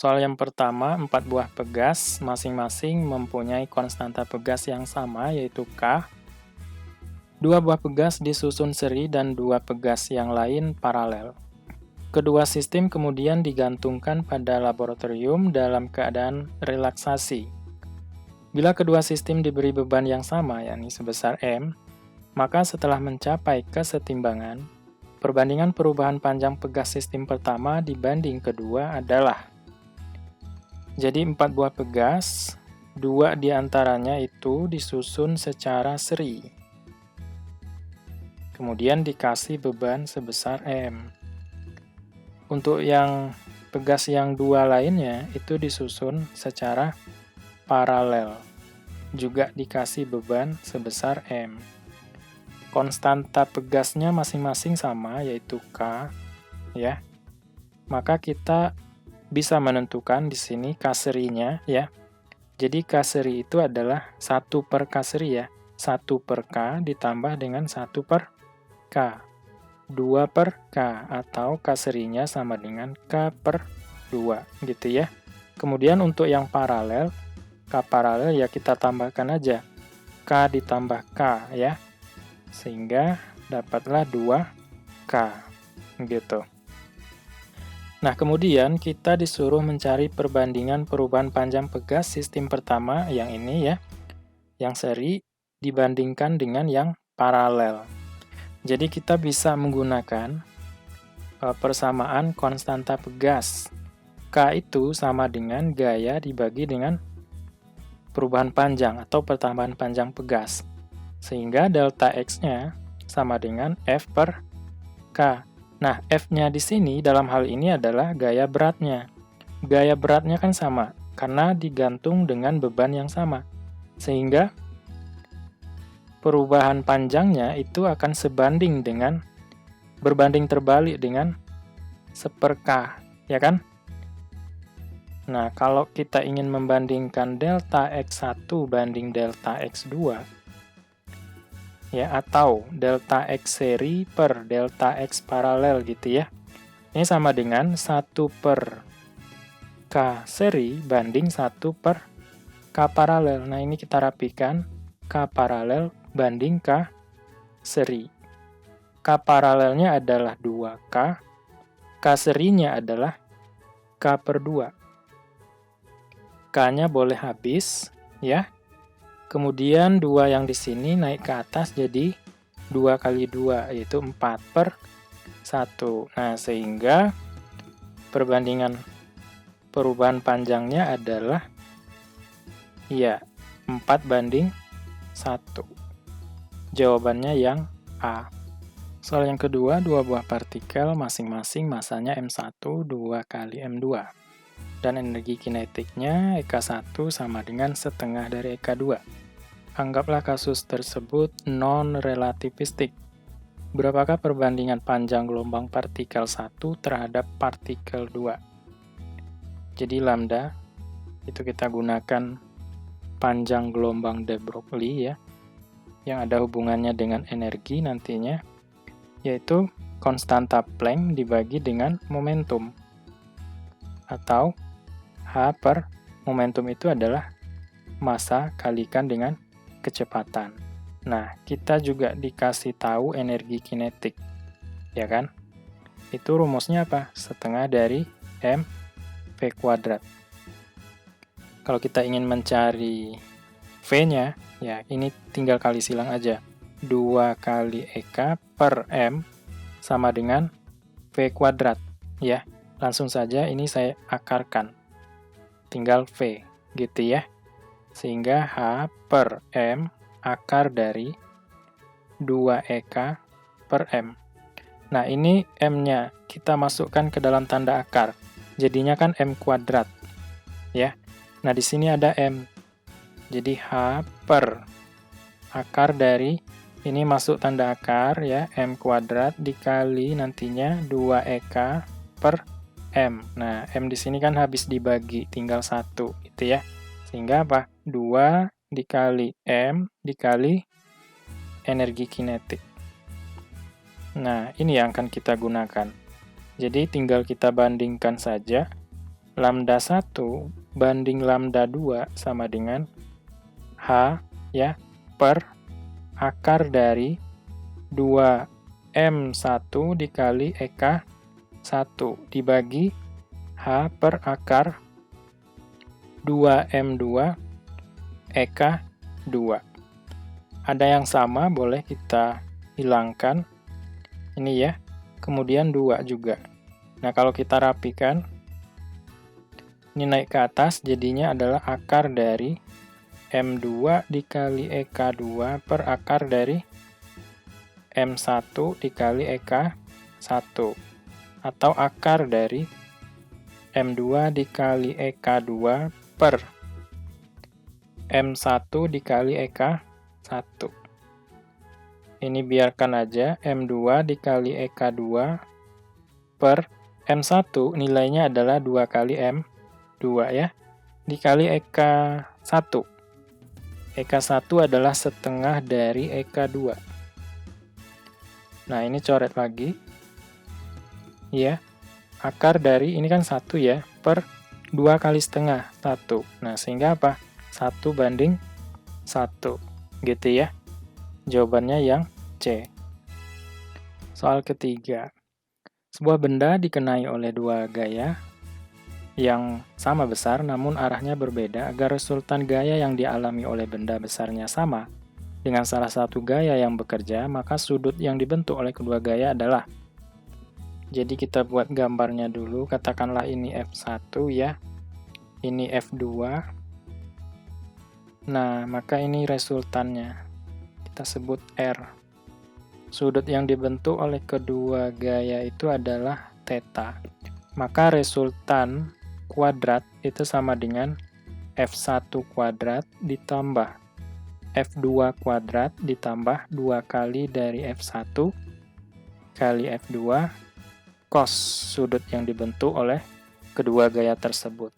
Soal yang pertama, 4 buah pegas masing-masing mempunyai konstanta pegas yang sama, yaitu K. 2 buah pegas disusun seri dan 2 pegas yang lain paralel. Kedua sistem kemudian digantungkan pada laboratorium dalam keadaan relaksasi. Bila kedua sistem diberi beban yang sama, yakni sebesar M, maka setelah mencapai kesetimbangan, perbandingan perubahan panjang pegas sistem pertama dibanding kedua adalah. Jadi 4 buah pegas, 2 diantaranya itu disusun secara seri. Kemudian dikasih beban sebesar M. Untuk yang pegas yang 2 lainnya itu disusun secara paralel. Juga dikasih beban sebesar M. Konstanta pegasnya masing-masing sama, yaitu K, ya. Maka kita bisa menentukan di sini K serinya, ya. Jadi K seri itu adalah 1 per K seri, ya. 1 per K ditambah dengan 1 per K. 2 per K, atau K serinya sama dengan K per 2, gitu ya. Kemudian untuk yang paralel, K paralel ya kita tambahkan aja. K ditambah K, ya. Sehingga dapatlah 2K, gitu. Nah, kemudian kita disuruh mencari perbandingan perubahan panjang pegas sistem pertama yang ini ya, yang seri dibandingkan dengan yang paralel. Jadi kita bisa menggunakan persamaan konstanta pegas. K itu sama dengan gaya dibagi dengan perubahan panjang atau pertambahan panjang pegas. Sehingga delta X-nya sama dengan F per K. Nah, F-nya di sini dalam hal ini adalah gaya beratnya. Gaya beratnya kan sama, karena digantung dengan beban yang sama. Sehingga perubahan panjangnya itu akan berbanding terbalik dengan 1/K, ya kan? Nah, kalau kita ingin membandingkan delta X1 banding delta X2, ya, atau delta X seri per delta X paralel gitu ya. Ini sama dengan 1 per K seri banding 1 per K paralel. Nah, ini kita rapikan K paralel banding K seri. K paralelnya adalah 2K, K serinya adalah K per 2. K-nya boleh habis, ya. Kemudian 2 yang di sini naik ke atas jadi 2 kali 2, yaitu 4 per 1. Nah, sehingga perbandingan perubahan panjangnya adalah, ya, 4 banding 1. Jawabannya yang A. Soal yang kedua, 2 buah partikel masing-masing masanya M1, 2 kali M2. Dan energi kinetiknya EK1 sama dengan setengah dari EK2. Anggaplah kasus tersebut non-relativistik. Berapakah perbandingan panjang gelombang partikel 1 terhadap partikel 2? Jadi lambda, itu kita gunakan panjang gelombang de Broglie ya, yang ada hubungannya dengan energi nantinya, yaitu konstanta Planck dibagi dengan momentum. Atau H per momentum itu adalah massa kalikan dengan kecepatan. Nah, kita juga dikasih tahu energi kinetik, ya kan? Itu rumusnya apa? Setengah dari mv kuadrat. Kalau kita ingin mencari V-nya, ya ini tinggal kali silang aja. 2 kali EK per M sama dengan V kuadrat, ya. Langsung saja ini saya akarkan. Tinggal V, gitu ya. Sehingga H per M akar dari 2EK per M. Nah, ini M-nya kita masukkan ke dalam tanda akar. Jadinya kan M kuadrat. Ya. Nah, di sini ada M. Jadi H per akar dari, ini masuk tanda akar ya, M kuadrat dikali nantinya 2EK per M. Nah, M di sini kan habis dibagi, tinggal 1 gitu ya. Sehingga apa? 2 dikali M dikali energi kinetik. Nah, ini yang akan kita gunakan. Jadi tinggal kita bandingkan saja lambda 1 banding lambda 2 sama dengan H ya per akar dari 2M1 dikali EK1 dibagi H per akar 2M2 EK2. Ada yang sama, boleh kita hilangkan. Ini ya, kemudian 2 juga. Nah, kalau kita rapikan, ini naik ke atas, jadinya adalah akar dari M2 dikali EK2 per akar dari M1 dikali EK1. Atau akar dari M2 dikali EK2 per M1 dikali EK1. Ini biarkan aja, M2 dikali EK2 per M1 nilainya adalah 2 kali M2 ya, dikali EK1. EK1 adalah setengah dari EK2. Nah, ini coret lagi. Ya, akar dari, ini kan 1 ya, per 2 kali setengah, 1. Nah, sehingga apa? 1 banding 1. Gitu ya. Jawabannya yang C. Soal ketiga. Sebuah benda dikenai oleh dua gaya yang sama besar namun arahnya berbeda. Agar resultan gaya yang dialami oleh benda besarnya sama dengan salah satu gaya yang bekerja, maka sudut yang dibentuk oleh kedua gaya adalah. Jadi kita buat gambarnya dulu, katakanlah ini F1 ya, ini F2. Nah, maka ini resultannya, kita sebut R. Sudut yang dibentuk oleh kedua gaya itu adalah theta. Maka resultan kuadrat itu sama dengan F1 kuadrat ditambah F2 kuadrat ditambah 2 kali dari F1 kali F2 cos sudut yang dibentuk oleh kedua gaya tersebut.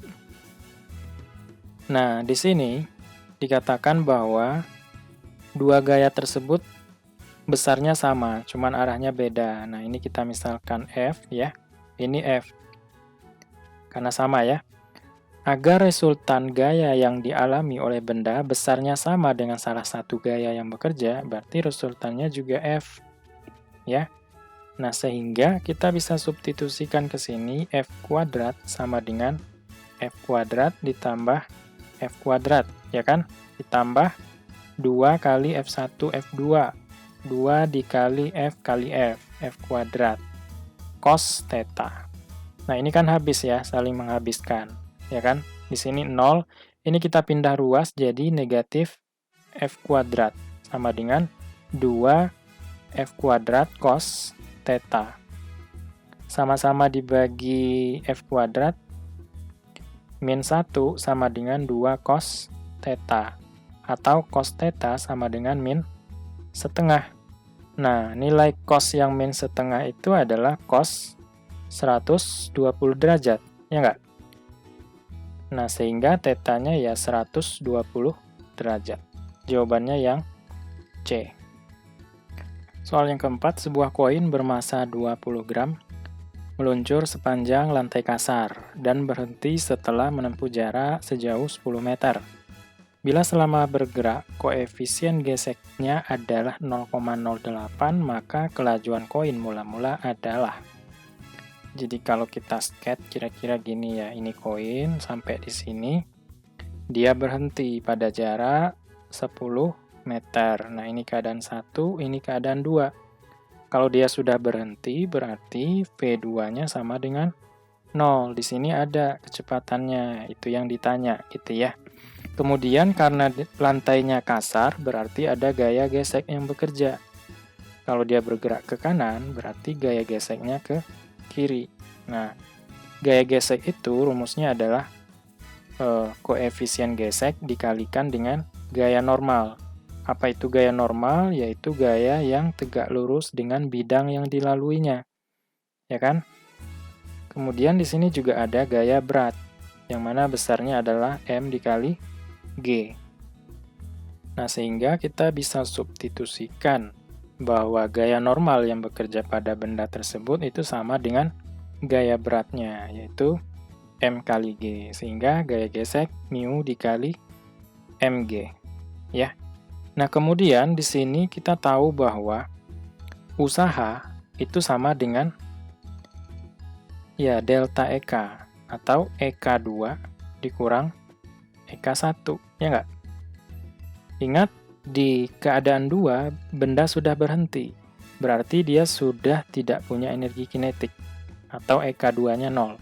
Nah, di sini dikatakan bahwa dua gaya tersebut besarnya sama, cuman arahnya beda. Nah, ini kita misalkan F ya, ini F. Karena sama ya. Agar resultan gaya yang dialami oleh benda besarnya sama dengan salah satu gaya yang bekerja, berarti resultannya juga F. Ya. Nah, sehingga kita bisa substitusikan ke sini F kuadrat sama dengan F kuadrat ditambah F kuadrat, ya kan? Ditambah 2 kali F1 F2. 2 dikali F kali F, F kuadrat, cos theta. Nah, ini kan habis ya, saling menghabiskan, ya kan? Di sini 0, ini kita pindah ruas jadi negatif F kuadrat, sama dengan 2 F kuadrat cos theta. Sama-sama dibagi F kuadrat, min 1 sama dengan 2 cos theta, atau cos theta sama dengan min setengah. Nah, nilai cos yang min setengah itu adalah cos 120 derajat, ya nggak? Nah, sehingga tetanya ya 120 derajat. Jawabannya yang C. Soal yang keempat, sebuah koin bermasa 20 gram meluncur sepanjang lantai kasar dan berhenti setelah menempuh jarak sejauh 10 meter. Bila selama bergerak, koefisien geseknya adalah 0,08, maka kelajuan koin mula-mula adalah. Jadi kalau kita sketch kira-kira gini ya, ini koin sampai di sini, dia berhenti pada jarak 10 meter. Nah, ini keadaan 1, ini keadaan 2. Kalau dia sudah berhenti, berarti V2-nya sama dengan 0. Di sini ada kecepatannya, itu yang ditanya, gitu ya. Kemudian karena lantainya kasar, berarti ada gaya gesek yang bekerja. Kalau dia bergerak ke kanan, berarti gaya geseknya ke kiri. Nah, gaya gesek itu rumusnya adalah koefisien gesek dikalikan dengan gaya normal. Apa itu gaya normal? Yaitu gaya yang tegak lurus dengan bidang yang dilaluinya. Ya kan? Kemudian di sini juga ada gaya berat, yang mana besarnya adalah M dikali G. Nah, sehingga kita bisa substitusikan bahwa gaya normal yang bekerja pada benda tersebut itu sama dengan gaya beratnya, yaitu M kali G, sehingga gaya gesek mu dikali mg, ya. Nah, kemudian di sini kita tahu bahwa usaha itu sama dengan ya delta EK atau EK2 dikurang EK1, ya nggak? Ingat, di keadaan 2, benda sudah berhenti. Berarti dia sudah tidak punya energi kinetik, atau EK2-nya 0.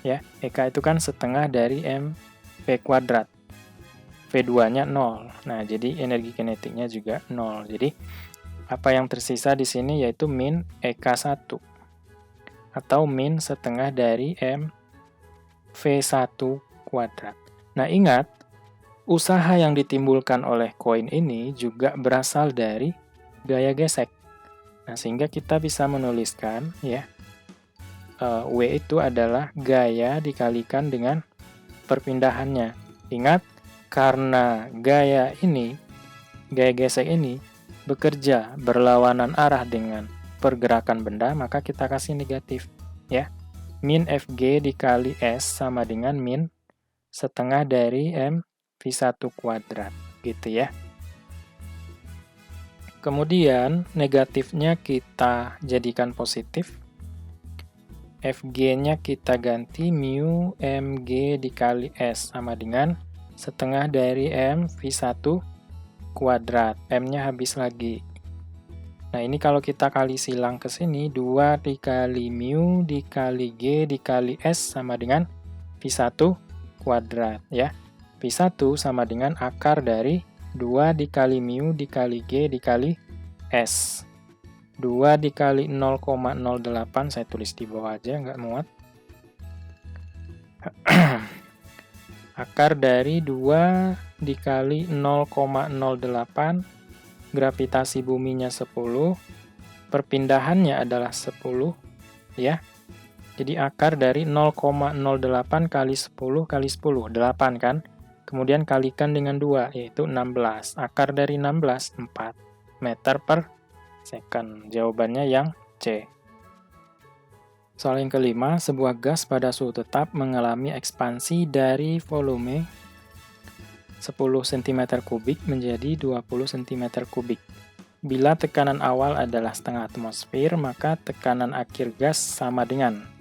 Ya, EK itu kan setengah dari mv². V2-nya 0. Nah, jadi energi kinetiknya juga 0. Jadi, apa yang tersisa di sini yaitu min EK1. Atau min setengah dari mv². Nah, ingat, usaha yang ditimbulkan oleh koin ini juga berasal dari gaya gesek. Nah, sehingga kita bisa menuliskan, ya, W itu adalah gaya dikalikan dengan perpindahannya. Ingat, karena gaya gesek ini bekerja berlawanan arah dengan pergerakan benda, maka kita kasih negatif, ya. Min Fg dikali S sama dengan min setengah dari mv², gitu ya. Kemudian negatifnya kita jadikan positif. Fg-nya kita ganti mu mg dikali S sama dengan setengah dari mv². M-nya habis lagi. Nah, ini kalau kita kali silang ke sini, 2 dikali mu dikali G dikali S sama dengan V1 kuadrat, ya. V1 sama dengan akar dari 2 dikali mu dikali G dikali S. 2 dikali 0,08, saya tulis di bawah aja, nggak muat. Akar dari 2 dikali 0,08, gravitasi buminya 10, perpindahannya adalah 10, ya. Jadi akar dari 0,08 kali 10 kali 10, 8 kan? Kemudian kalikan dengan 2, yaitu 16. Akar dari 16, 4 meter per second. Jawabannya yang C. Soal yang kelima, sebuah gas pada suhu tetap mengalami ekspansi dari volume 10 cm3 menjadi 20 cm3. Bila tekanan awal adalah setengah atmosfer, maka tekanan akhir gas sama dengan.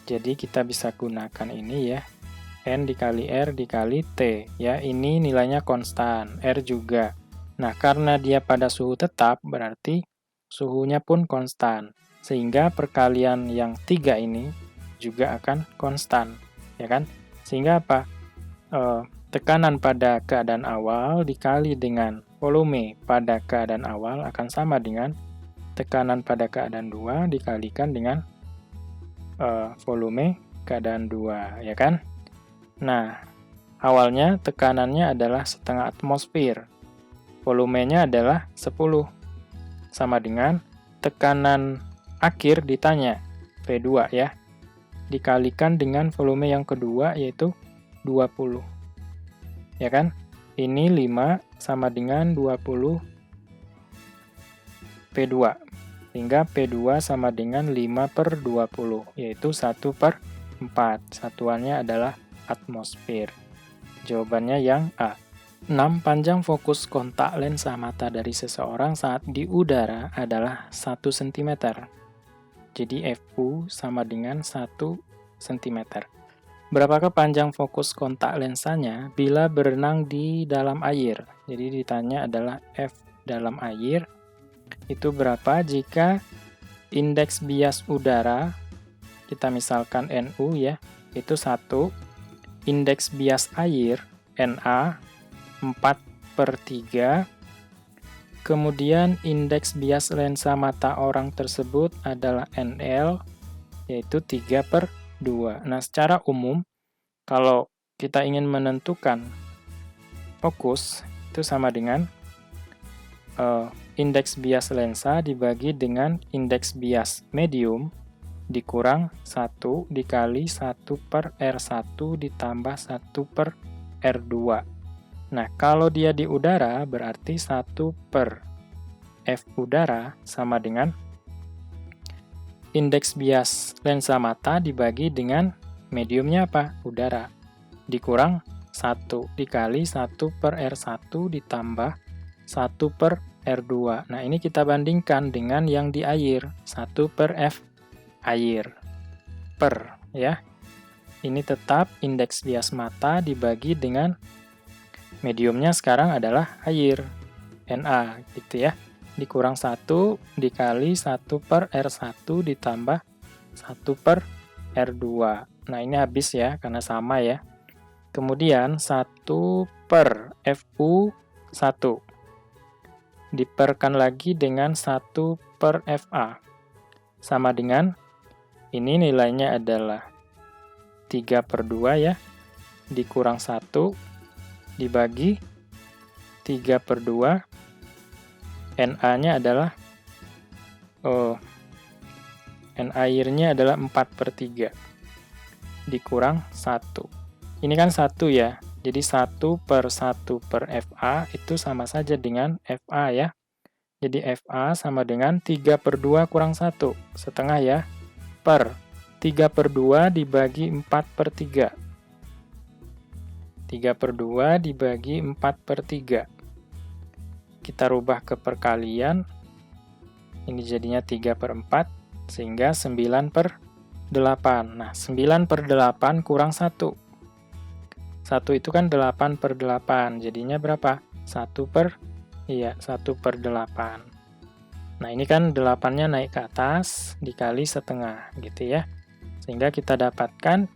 Jadi kita bisa gunakan ini ya. N dikali R dikali T. Ya, ini nilainya konstan, R juga. Nah, karena dia pada suhu tetap, berarti suhunya pun konstan. Sehingga perkalian yang 3 ini juga akan konstan, ya kan? Sehingga apa? Tekanan pada keadaan awal dikali dengan volume pada keadaan awal akan sama dengan tekanan pada keadaan 2 dikalikan dengan volume keadaan 2, ya kan? Nah, awalnya tekanannya adalah setengah atmosfer. Volumenya adalah 10. Sama dengan tekanan akhir ditanya, V2 ya, dikalikan dengan volume yang kedua yaitu 20. Ya kan? Ini 5 sama dengan 20 P2. Sehingga P2 sama dengan 5 per 20, yaitu 1 per 4. Satuannya adalah atmosfer. Jawabannya yang A. 6. Panjang fokus kontak lensa mata dari seseorang saat di udara adalah 1 cm. Jadi FU sama dengan 1 cm. Berapakah panjang fokus kontak lensanya bila berenang di dalam air? Jadi ditanya adalah F dalam air. Itu berapa jika indeks bias udara, kita misalkan NU ya, itu 1. Indeks bias air, NA, 4/3. Kemudian indeks bias lensa mata orang tersebut adalah NL, yaitu 3/2. Nah, secara umum, kalau kita ingin menentukan fokus, itu sama dengan indeks bias lensa dibagi dengan indeks bias medium dikurang 1 dikali 1/R1 ditambah 1/R2. Nah, kalau dia di udara, berarti 1/F udara sama dengan indeks bias lensa mata dibagi dengan Mediumnya apa? Udara. Dikurang 1 dikali 1 per R1 ditambah 1 per R2. Nah, ini kita bandingkan dengan yang di air. 1 per F air. Per, ya. Ini tetap indeks bias mata dibagi dengan mediumnya sekarang adalah air. Na, gitu ya. Dikurang 1 dikali 1 per R1 ditambah 1 per R2. Nah, ini habis ya, karena sama ya. Kemudian 1 per Fu1 diperkan lagi dengan 1 per Fa. Sama dengan, ini nilainya adalah 3 per 2 ya, dikurang 1, dibagi 3 per 2, Na-nya adalah, N airnya adalah 4 per 3, dikurang 1. Ini kan 1 ya, jadi 1 per 1 per Fa itu sama saja dengan Fa ya. Jadi Fa sama dengan 3 per 2 kurang 1, setengah ya, per 3 per 2 dibagi 4 per 3. 3 per 2 dibagi 4 per 3. Kita rubah ke perkalian, ini jadinya 3 per 4, sehingga 9 per 8. Nah, 9 per 8 kurang 1. 1 itu kan 8 per 8, jadinya berapa? 1 per 8. Nah, ini kan 8-nya naik ke atas, dikali setengah, gitu ya. Sehingga kita dapatkan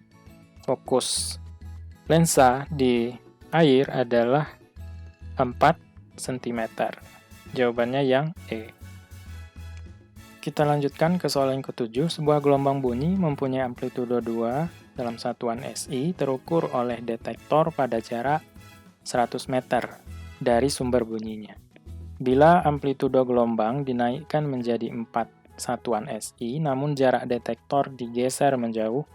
fokus lensa di air adalah 4 cm. Jawabannya yang E. Kita lanjutkan ke soal yang ke-7. Sebuah gelombang bunyi mempunyai amplitudo 2 dalam satuan SI terukur oleh detektor pada jarak 100 meter dari sumber bunyinya. Bila amplitudo gelombang dinaikkan menjadi 4 satuan SI, namun jarak detektor digeser menjauh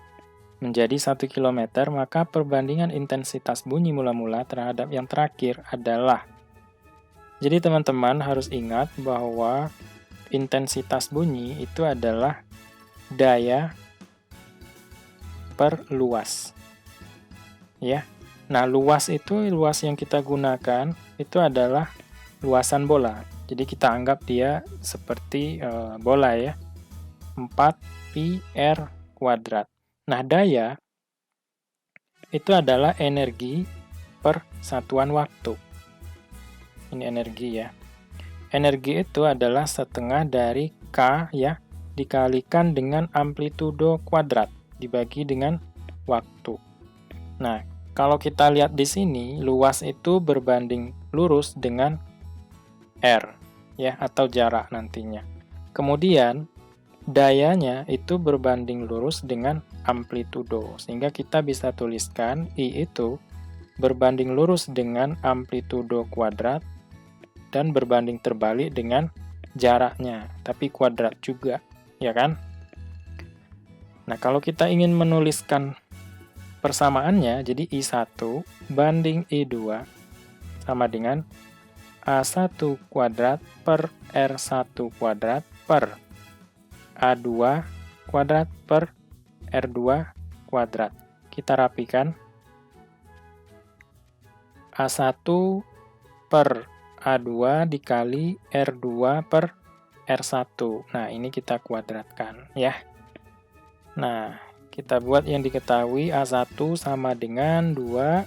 menjadi 1 km, maka perbandingan intensitas bunyi mula-mula terhadap yang terakhir adalah. Jadi teman-teman harus ingat bahwa intensitas bunyi itu adalah daya per luas. Ya. Nah, luas yang kita gunakan itu adalah luasan bola. Jadi kita anggap dia seperti bola ya. 4 pi R kuadrat. Nah, daya itu adalah energi per satuan waktu. Ini energi ya. Energi itu adalah setengah dari K ya, dikalikan dengan amplitudo kuadrat, dibagi dengan waktu. Nah, kalau kita lihat di sini, luas itu berbanding lurus dengan R, ya, atau jarak nantinya. Kemudian, dayanya itu berbanding lurus dengan amplitudo, sehingga kita bisa tuliskan I itu berbanding lurus dengan amplitudo kuadrat, dan berbanding terbalik dengan jaraknya, tapi kuadrat juga, ya kan? Nah, kalau kita ingin menuliskan persamaannya, jadi I1 banding I2 sama dengan A1 kuadrat per R1 kuadrat per A2 kuadrat per R2 kuadrat. Kita rapikan. A1 per A2 dikali R2 per R1. Nah, ini kita kuadratkan, ya. Nah, kita buat yang diketahui A1 sama dengan 2,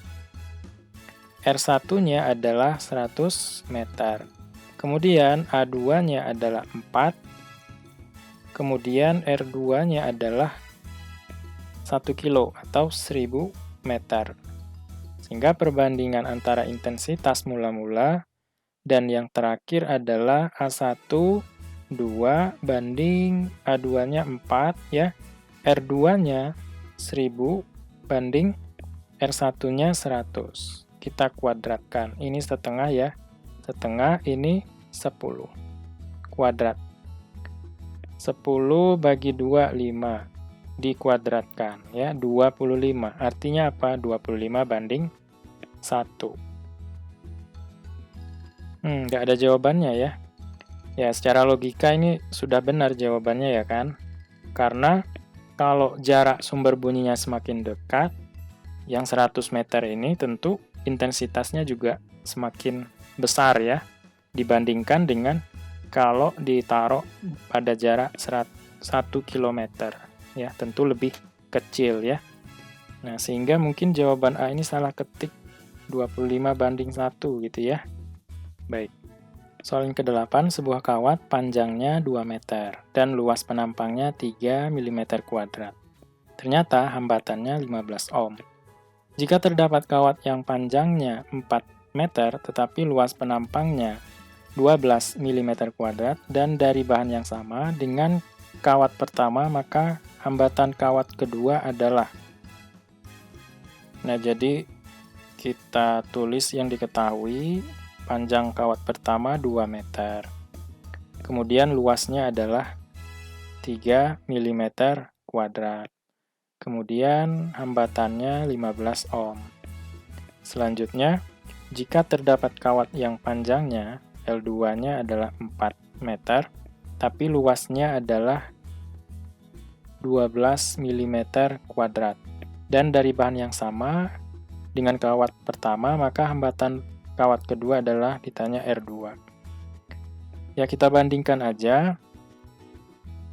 R1-nya adalah 100 meter. Kemudian A2-nya adalah 4, kemudian R2-nya adalah 1 kilo atau 1000 meter. Sehingga perbandingan antara intensitas mula-mula dan yang terakhir adalah A1 2 banding A2-nya 4 ya. R2-nya 1000 banding R1-nya 100. Kita kuadratkan. Ini setengah ya. Setengah ini 10. Kuadrat. 10 bagi 2, 5. Dikuadratkan ya, 25. Artinya apa? 25 banding 1. Nggak ada jawabannya ya. Ya, secara logika ini sudah benar jawabannya ya kan. Karena Kalau jarak sumber bunyinya semakin dekat, yang 100 meter ini tentu intensitasnya juga semakin besar ya, dibandingkan dengan kalau ditaruh pada jarak 1 kilometer. Ya, tentu lebih kecil ya. Nah, sehingga mungkin jawaban A ini salah ketik 25:1 gitu ya. Baik. Soal yang ke-8, sebuah kawat panjangnya 2 meter dan luas penampangnya 3 mm kuadrat. Ternyata hambatannya 15 ohm. Jika terdapat kawat yang panjangnya 4 meter tetapi luas penampangnya 12 mm kuadrat dan dari bahan yang sama dengan kawat pertama, maka hambatan kawat kedua adalah. Nah, jadi kita tulis yang diketahui. Panjang kawat pertama 2 meter. Kemudian luasnya adalah 3 mm kuadrat. Kemudian hambatannya 15 ohm. Selanjutnya, jika terdapat kawat yang panjangnya L2-nya adalah 4 meter, tapi luasnya adalah 12 mm kuadrat. Dan dari bahan yang sama dengan kawat pertama, maka hambatan kawat kedua adalah ditanya R2. Ya, kita bandingkan aja.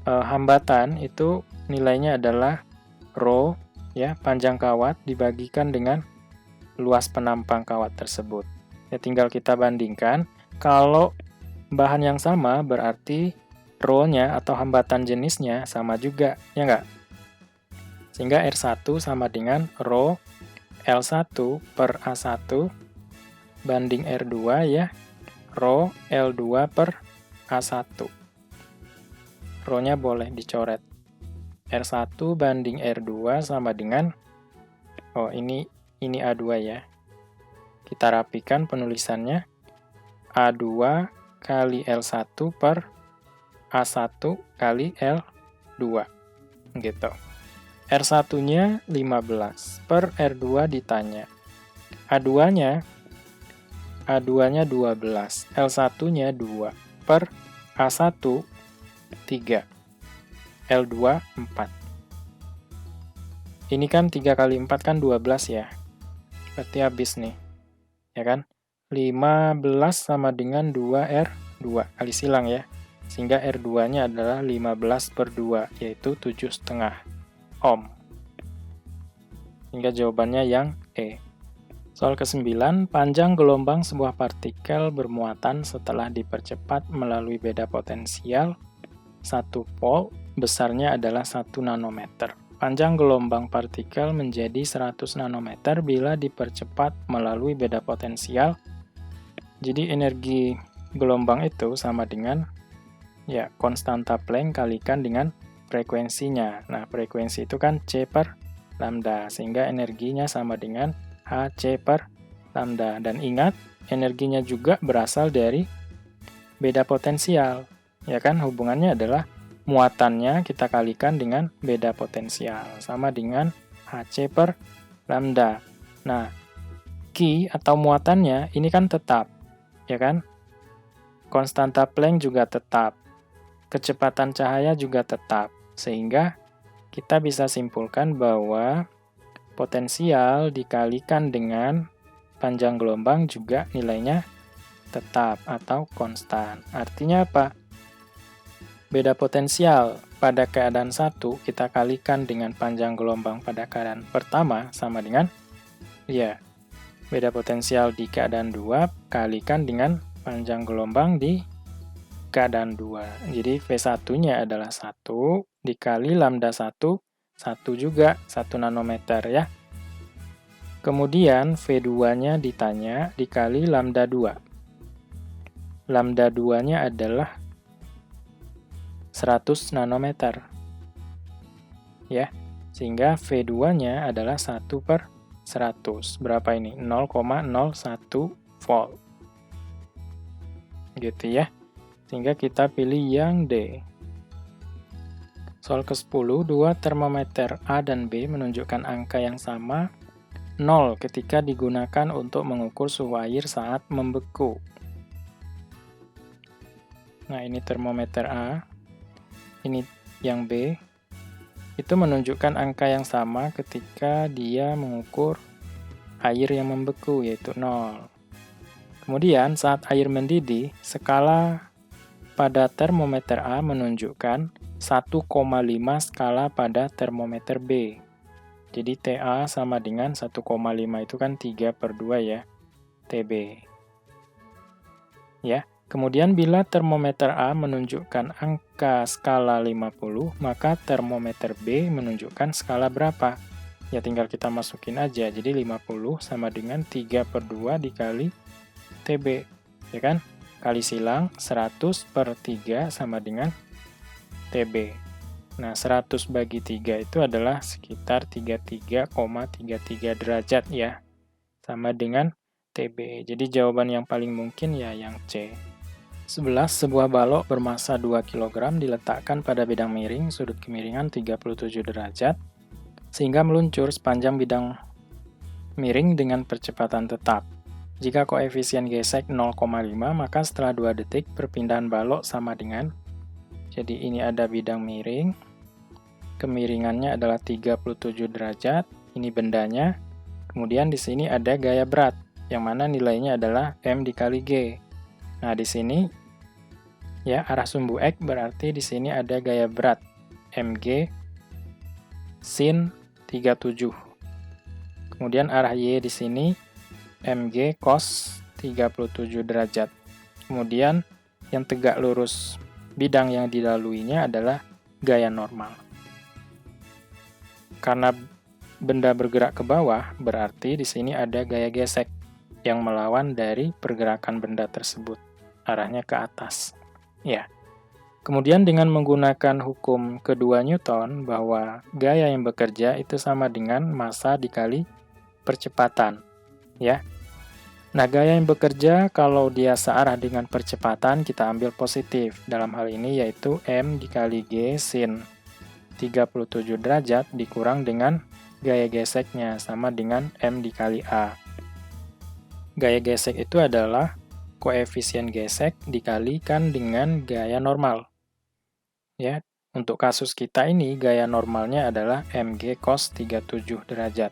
Hambatan itu nilainya adalah rho, ya, panjang kawat dibagikan dengan luas penampang kawat tersebut. Ya, tinggal kita bandingkan. Kalau bahan yang sama berarti rho-nya atau hambatan jenisnya sama juga, ya nggak? Sehingga R1 sama dengan rho L1 per A1 banding R2 ya, rho L2 per A1. Rho-nya boleh dicoret. R1 banding R2 sama dengan, ini A2 ya. Kita rapikan penulisannya. A2 kali L1 per A1 kali L2. Gitu. R1-nya 15 per R2 ditanya. A2-nya 12, L1-nya 2, per A1 3, L2 4. Ini kan 3 kali 4 kan 12 ya. Berarti habis nih. Ya kan? 15 sama dengan 2R2, kali silang ya. Sehingga R2-nya adalah 15 per 2, yaitu 7,5 ohm. Hingga jawabannya yang E. Soal ke-9, panjang gelombang sebuah partikel bermuatan setelah dipercepat melalui beda potensial 1 volt, besarnya adalah 1 nanometer. Panjang gelombang partikel menjadi 100 nanometer bila dipercepat melalui beda potensial. Jadi energi gelombang itu sama dengan ya konstanta Planck kalikan dengan frekuensinya. Nah, frekuensi itu kan C per lambda, sehingga energinya sama dengan Hc per lambda. Dan ingat, energinya juga berasal dari beda potensial. Ya kan, hubungannya adalah muatannya kita kalikan dengan beda potensial. Sama dengan Hc per lambda. Nah, Q atau muatannya ini kan tetap. Ya kan? Konstanta Planck juga tetap. Kecepatan cahaya juga tetap. Sehingga kita bisa simpulkan bahwa potensial dikalikan dengan panjang gelombang juga nilainya tetap atau konstan. Artinya apa? Beda potensial pada keadaan 1 kita kalikan dengan panjang gelombang pada keadaan pertama sama dengan, ya, beda potensial di keadaan 2 kalikan dengan panjang gelombang di keadaan 2. Jadi V1-nya adalah 1 dikali lambda 1, 1 juga, 1 nanometer ya. Kemudian V2-nya ditanya dikali lambda 2. Lambda 2-nya adalah 100 nanometer. Ya, sehingga V2-nya adalah 1 per 100. Berapa ini? 0,01 volt. Gitu ya. Sehingga kita pilih yang D. Soal ke-10, dua termometer A dan B menunjukkan angka yang sama, 0 ketika digunakan untuk mengukur suhu air saat membeku. Nah, ini termometer A, ini yang B. itu menunjukkan angka yang sama ketika dia mengukur air yang membeku, yaitu 0. Kemudian saat air mendidih, skala pada termometer A menunjukkan 1,5 skala pada termometer B. Jadi TA sama dengan 1,5 itu kan 3/2 ya, TB. Ya, kemudian bila termometer A menunjukkan angka skala 50, maka termometer B menunjukkan skala berapa? Ya tinggal kita masukin aja, jadi 50 sama dengan 3/2 dikali TB, ya kan? Kali silang, 100/3 sama dengan TB. Nah, 100 bagi 3 itu adalah sekitar 33,33 derajat ya, sama dengan TB. Jadi jawaban yang paling mungkin ya yang C. 11. Sebuah balok bermasa 2 kg diletakkan pada bidang miring, sudut kemiringan 37 derajat, sehingga meluncur sepanjang bidang miring dengan percepatan tetap. Jika koefisien gesek 0,5, maka setelah 2 detik perpindahan balok sama dengan, jadi ini ada bidang miring, kemiringannya adalah 37 derajat, ini bendanya, kemudian di sini ada gaya berat, yang mana nilainya adalah M dikali G. Nah, di sini ya arah sumbu X berarti di sini ada gaya berat mg sin 37. Kemudian arah Y di sini mg cos 37 derajat. Kemudian yang tegak lurus bidang yang dilaluinya adalah gaya normal. Karena benda bergerak ke bawah, berarti di sini ada gaya gesek yang melawan dari pergerakan benda tersebut, arahnya ke atas. Ya. Kemudian dengan menggunakan hukum kedua Newton bahwa gaya yang bekerja itu sama dengan massa dikali percepatan, ya. Nah, gaya yang bekerja kalau dia searah dengan percepatan kita ambil positif. Dalam hal ini yaitu M dikali G sin 37 derajat dikurang dengan gaya geseknya sama dengan M dikali A. Gaya gesek itu adalah koefisien gesek dikalikan dengan gaya normal. Ya, untuk kasus kita ini gaya normalnya adalah mg cos 37 derajat.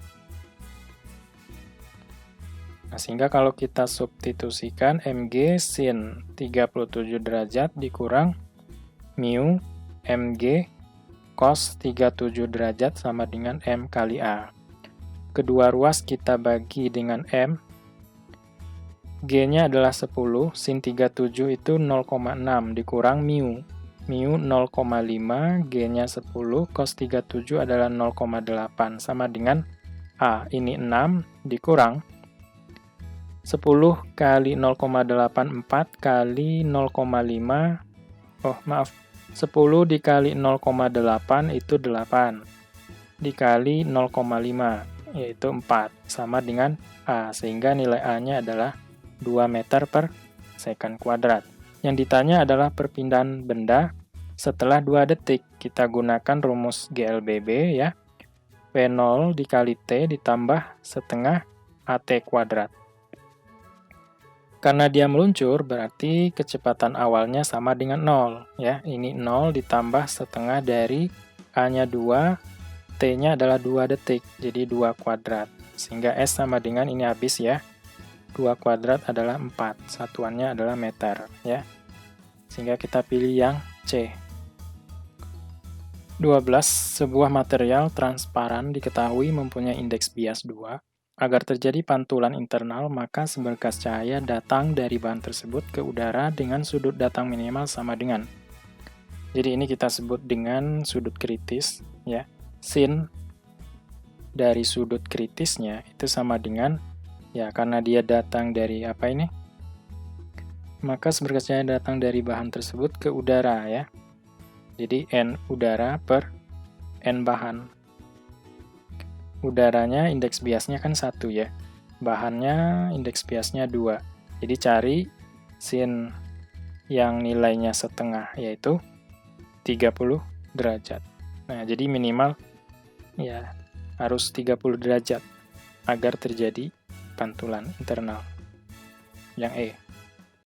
Nah, sehingga kalau kita substitusikan mg sin 37 derajat dikurang mu mg cos 37 derajat sama dengan M kali A. Kedua ruas kita bagi dengan M. G-nya adalah 10, sin 37 itu 0,6 dikurang mu. Mu 0,5, G-nya 10, cos 37 adalah 0,8, sama dengan A. Ini 6 dikurang 10 kali 0,84 kali 0,5, 10 dikali 0,8 itu 8, dikali 0,5 yaitu 4, sama dengan A, sehingga nilai A-nya adalah 2 meter per second kuadrat. Yang ditanya adalah perpindahan benda setelah 2 detik. Kita gunakan rumus GLBB ya. V0 dikali T ditambah setengah AT kuadrat. Karena dia meluncur berarti kecepatan awalnya sama dengan 0 ya. Ini 0 ditambah setengah dari A-nya 2, T-nya adalah 2 detik, jadi 2 kuadrat. Sehingga S sama dengan ini habis ya. 2 kuadrat adalah 4, satuannya adalah meter ya. Sehingga kita pilih yang C. 12. Sebuah material transparan diketahui mempunyai indeks bias 2. Agar terjadi pantulan internal, maka seberkas cahaya datang dari bahan tersebut ke udara dengan sudut datang minimal sama dengan. Jadi ini kita sebut dengan sudut kritis ya. Sin dari sudut kritisnya itu sama dengan ya, karena dia datang dari apa ini? Maka seberkas cahaya datang dari bahan tersebut ke udara ya. Jadi N udara per N bahan. Udaranya indeks biasnya kan 1 ya. Bahannya indeks biasnya 2. Jadi cari sin yang nilainya setengah yaitu 30 derajat. Nah, jadi minimal ya harus 30 derajat agar terjadi pantulan internal. Yang E.